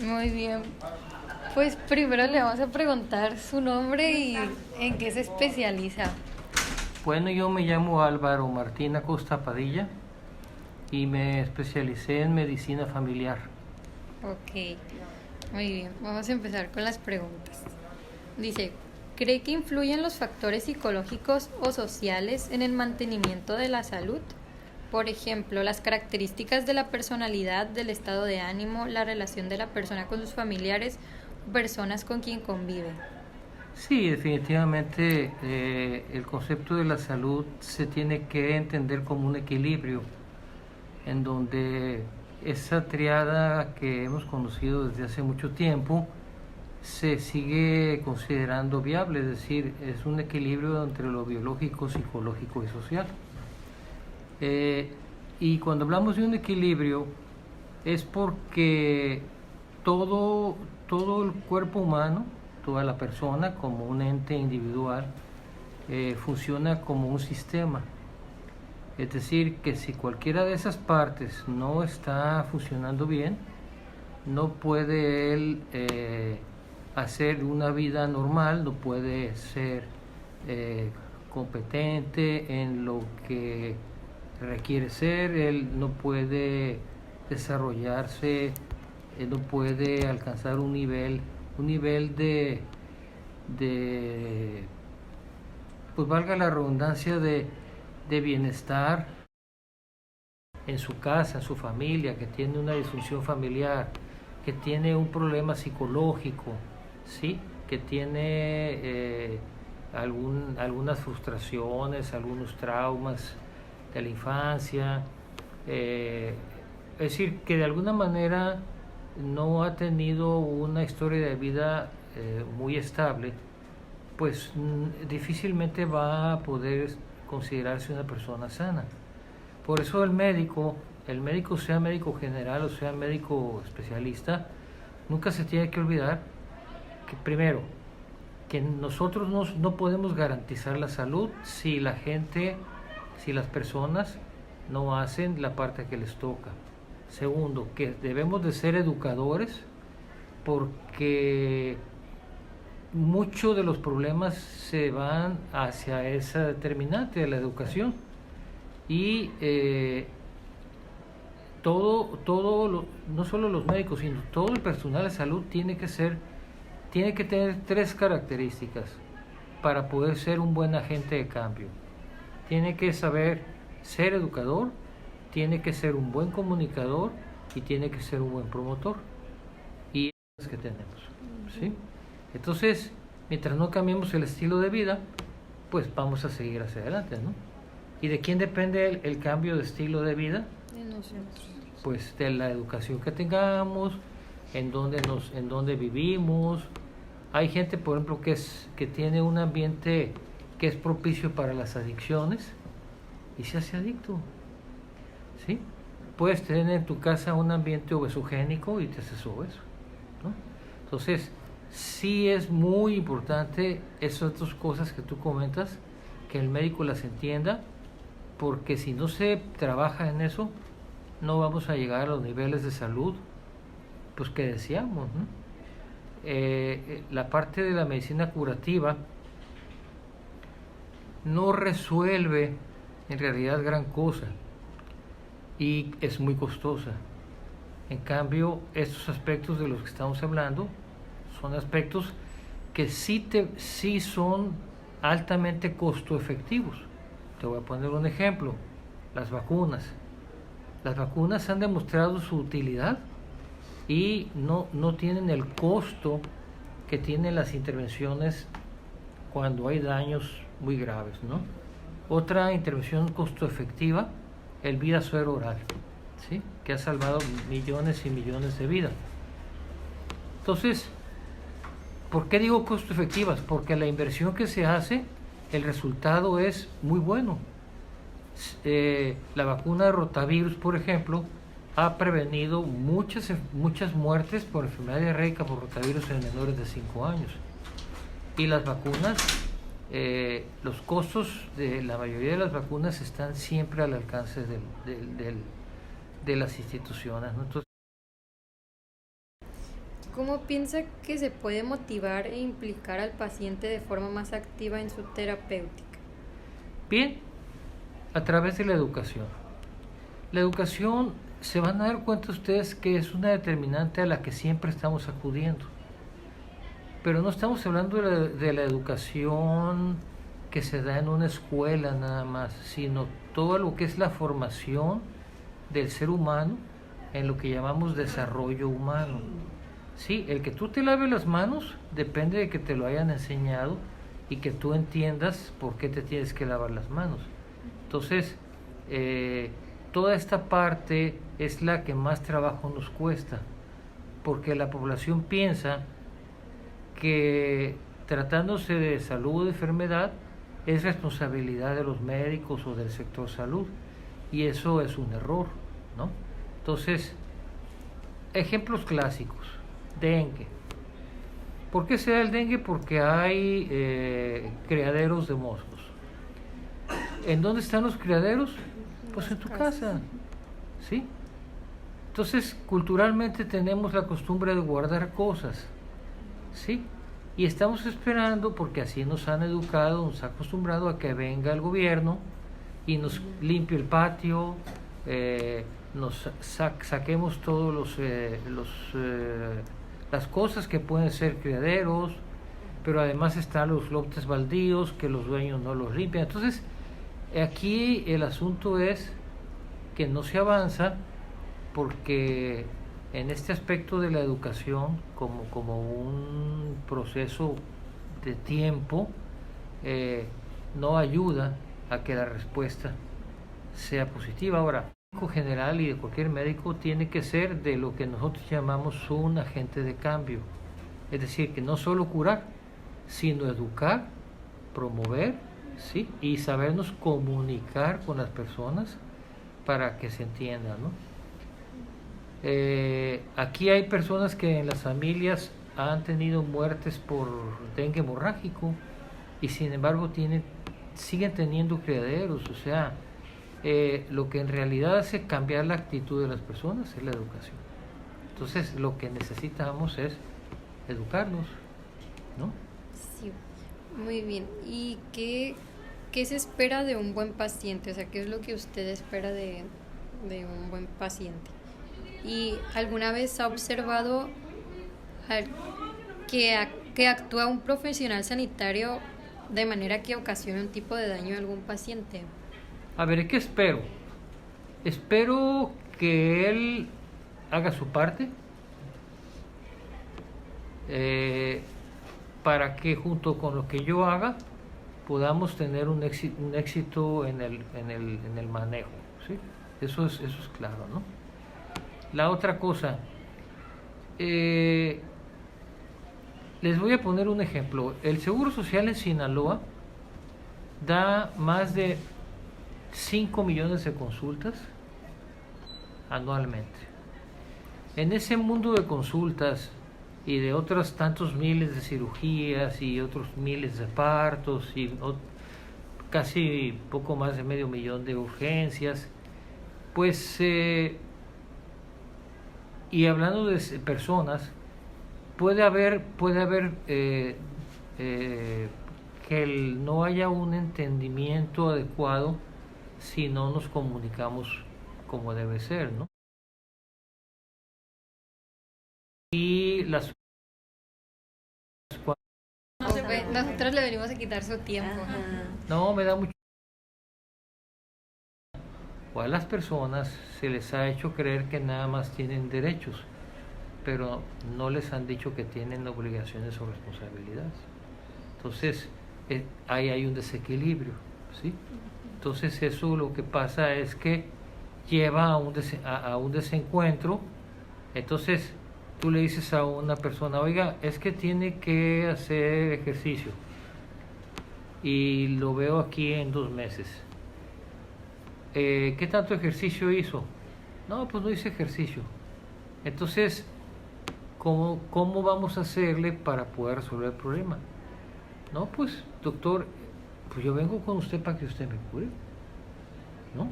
Muy bien. Pues primero le vamos a preguntar su nombre y en qué se especializa. Bueno, yo me llamo Álvaro Martín Acosta Padilla y me especialicé en medicina familiar. Ok, muy bien. Vamos a empezar con las preguntas. Dice, ¿cree que influyen los factores psicológicos o sociales en el mantenimiento de la salud? Por ejemplo, las características de la personalidad, del estado de ánimo, la relación de la persona con sus familiares o personas con quien convive. Sí, definitivamente el concepto de la salud se tiene que entender como un equilibrio en donde esa triada que hemos conocido desde hace mucho tiempo se sigue considerando viable, es decir, es un equilibrio entre lo biológico, psicológico y social. Eh, y cuando hablamos de un equilibrio es porque todo, todo el cuerpo humano, toda la persona como un ente individual, funciona como un sistema. Es decir, que si cualquiera de esas partes no está funcionando bien, no puede él hacer una vida normal, no puede ser eh, competente en lo que requiere ser, él no puede desarrollarse, él no puede alcanzar un nivel de pues valga la redundancia, de bienestar en su casa, en su familia, que tiene una disfunción familiar, que tiene un problema psicológico, ¿sí? Que tiene algunas frustraciones, algunos traumas de la infancia, eh, es decir, que de alguna manera no ha tenido una historia de vida muy estable, pues difícilmente va a poder considerarse una persona sana. Por eso el médico sea médico general o sea médico especialista, nunca se tiene que olvidar que primero, que nosotros no podemos garantizar la salud si la gente, si las personas no hacen la parte que les toca. Segundo, que debemos de ser educadores porque muchos de los problemas se van hacia esa determinante de la educación y no solo los médicos, sino todo el personal de salud tiene que tener tres características para poder ser un buen agente de cambio. Tiene que saber ser educador, tiene que ser un buen comunicador y tiene que ser un buen promotor. Y es que tenemos, ¿sí? Entonces, mientras no cambiemos el estilo de vida, pues vamos a seguir hacia adelante, ¿no? ¿Y de quién depende el cambio de estilo de vida? De nosotros. Pues de la educación que tengamos, en dónde vivimos. Hay gente, por ejemplo, que tiene un ambiente que es propicio para las adicciones y se hace adicto, ¿sí? Puedes tener en tu casa un ambiente obesogénico y te haces obeso, ¿no? Entonces, sí es muy importante esas dos cosas que tú comentas, que el médico las entienda, porque si no se trabaja en eso, no vamos a llegar a los niveles de salud pues que deseamos, ¿no? La parte de la medicina curativa no resuelve en realidad gran cosa y es muy costosa. En cambio, estos aspectos de los que estamos hablando son aspectos que sí son altamente costo efectivos. Te voy a poner un ejemplo, las vacunas. Las vacunas han demostrado su utilidad y no tienen el costo que tienen las intervenciones cuando hay daños muy graves, ¿no? Otra intervención costo efectiva, el vida suero oral, ¿sí? Que ha salvado millones y millones de vidas. Entonces, ¿por qué digo costo efectivas? Porque la inversión que se hace, el resultado es muy bueno. La vacuna de rotavirus, por ejemplo, ha prevenido muchas muertes por enfermedad diarreica por rotavirus en menores de 5 años. Y las vacunas, los costos de la mayoría de las vacunas están siempre al alcance de las instituciones, ¿no? Entonces, ¿Cómo piensa que se puede motivar e implicar al paciente de forma más activa en su terapéutica? Bien, a través de la educación. La educación, se van a dar cuenta ustedes que es una determinante a la que siempre estamos acudiendo. Pero no estamos hablando de la educación que se da en una escuela nada más, sino todo lo que es la formación del ser humano en lo que llamamos desarrollo humano. Sí, el que tú te laves las manos depende de que te lo hayan enseñado y que tú entiendas por qué te tienes que lavar las manos. Entonces, toda esta parte es la que más trabajo nos cuesta, porque la población piensa que tratándose de salud o de enfermedad es responsabilidad de los médicos o del sector salud, y eso es un error, ¿no? Entonces, ejemplos clásicos: dengue. ¿Por qué se da el dengue? Porque hay criaderos de moscos. ¿En dónde están los criaderos? Pues en tu casa, ¿sí? Entonces, culturalmente tenemos la costumbre de guardar cosas, ¿sí? Y estamos esperando, porque así nos han educado, nos ha acostumbrado a que venga el gobierno y nos limpie el patio, nos saquemos todos las cosas que pueden ser criaderos, pero además están los lotes baldíos que los dueños no los limpian. Entonces, aquí el asunto es que no se avanza, porque en este aspecto de la educación, como un proceso de tiempo, no ayuda a que la respuesta sea positiva. Ahora, el médico general y de cualquier médico tiene que ser de lo que nosotros llamamos un agente de cambio. Es decir, que no solo curar, sino educar, promover, ¿sí? Y sabernos comunicar con las personas para que se entiendan, ¿no? Aquí hay personas que en las familias han tenido muertes por dengue hemorrágico y sin embargo siguen teniendo criaderos. O sea, lo que en realidad hace cambiar la actitud de las personas es la educación. Entonces, lo que necesitamos es educarnos, ¿no? Sí, muy bien. ¿Y qué se espera de un buen paciente? O sea, ¿qué es lo que usted espera de un buen paciente? ¿Y alguna vez ha observado que actúa un profesional sanitario de manera que ocasione un tipo de daño a algún paciente? A ver, ¿qué espero? Espero que él haga su parte, para que junto con lo que yo haga podamos tener un éxito en el manejo, ¿sí? Eso es claro, ¿no? La otra cosa, les voy a poner un ejemplo. El Seguro Social en Sinaloa da más de 5 millones de consultas anualmente. En ese mundo de consultas y de otros tantos miles de cirugías y otros miles de partos y casi poco más de 500,000 de urgencias, pues, y hablando de personas, puede haber que no haya un entendimiento adecuado si no nos comunicamos como debe ser, ¿no? Y Nosotros le venimos a quitar su tiempo. no, me da mucho. O a las personas se les ha hecho creer que nada más tienen derechos, pero no les han dicho que tienen obligaciones o responsabilidades. Entonces, ahí hay un desequilibrio, ¿sí? Entonces, eso lo que pasa es que lleva a un desencuentro. Entonces, tú le dices a una persona: oiga, es que tiene que hacer ejercicio y lo veo aquí en 2 meses. ¿Qué tanto ejercicio hizo? No, pues no hice ejercicio. Entonces, ¿cómo vamos a hacerle para poder resolver el problema? No, pues, doctor, pues yo vengo con usted para que usted me cure, ¿no?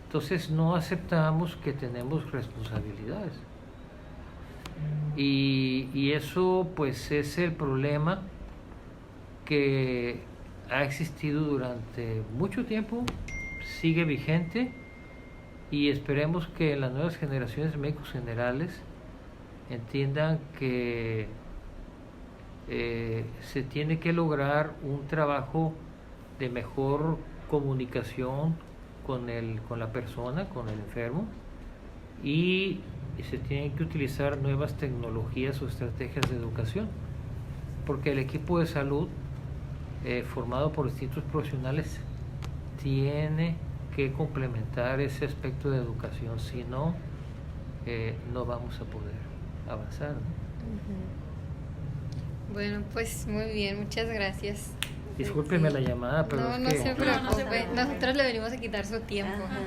Entonces, no aceptamos que tenemos responsabilidades. Y eso pues es el problema que ha existido durante mucho tiempo, sigue vigente, y esperemos que las nuevas generaciones de médicos generales entiendan que se tiene que lograr un trabajo de mejor comunicación con la persona, con el enfermo, y se tienen que utilizar nuevas tecnologías o estrategias de educación, porque el equipo de salud formado por distintos profesionales tiene que complementar ese aspecto de educación, si no, no vamos a poder avanzar, ¿no? Bueno, pues muy bien, muchas gracias. Discúlpeme la llamada, pero no, es no que... se preocupe, nosotros le venimos a quitar su tiempo. Ajá.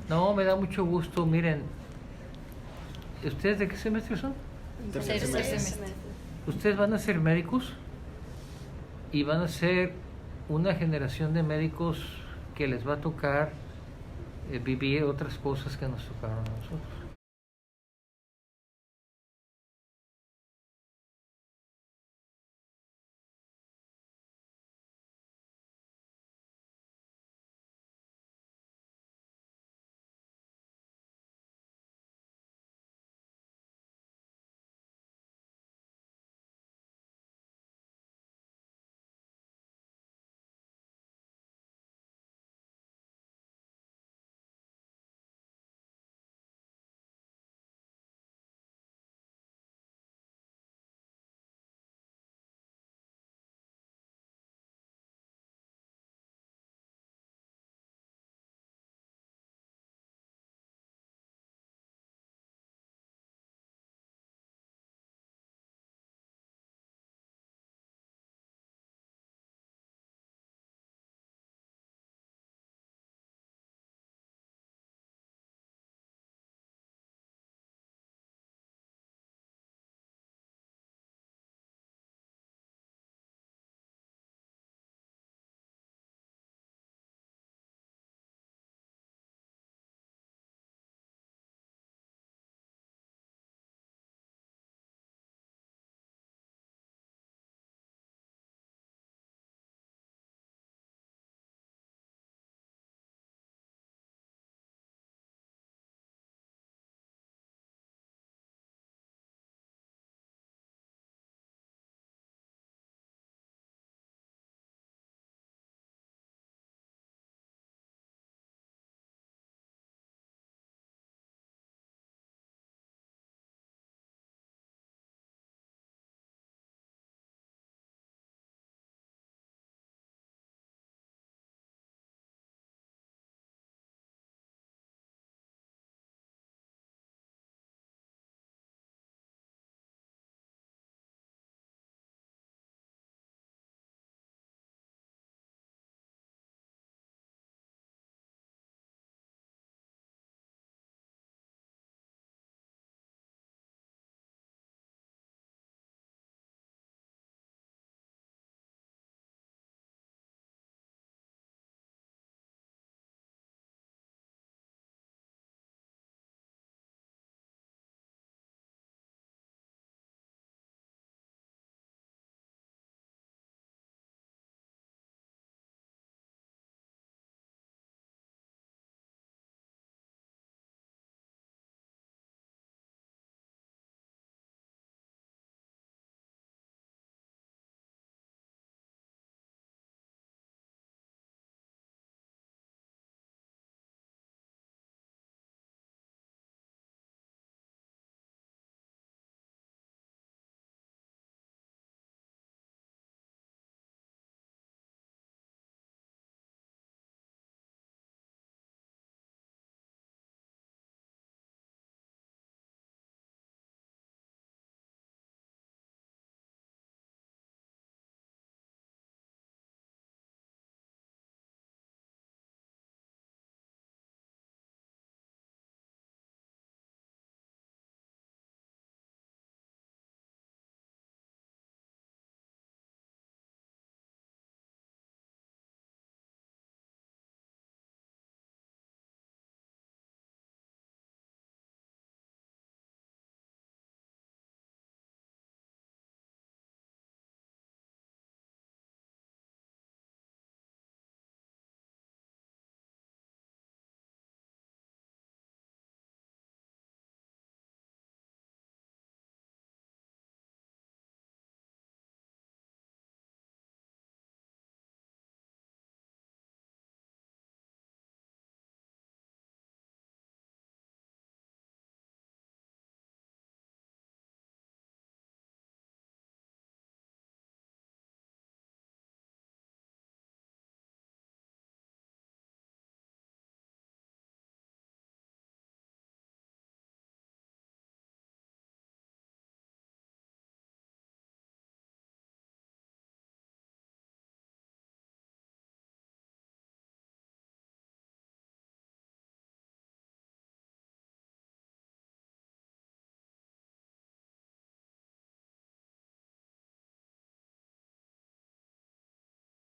No, me da mucho gusto. Miren, ¿ustedes de qué semestre son? Tercer semestre. Ustedes van a ser médicos y van a ser una generación de médicos que les va a tocar vivir otras cosas que nos tocaron a nosotros.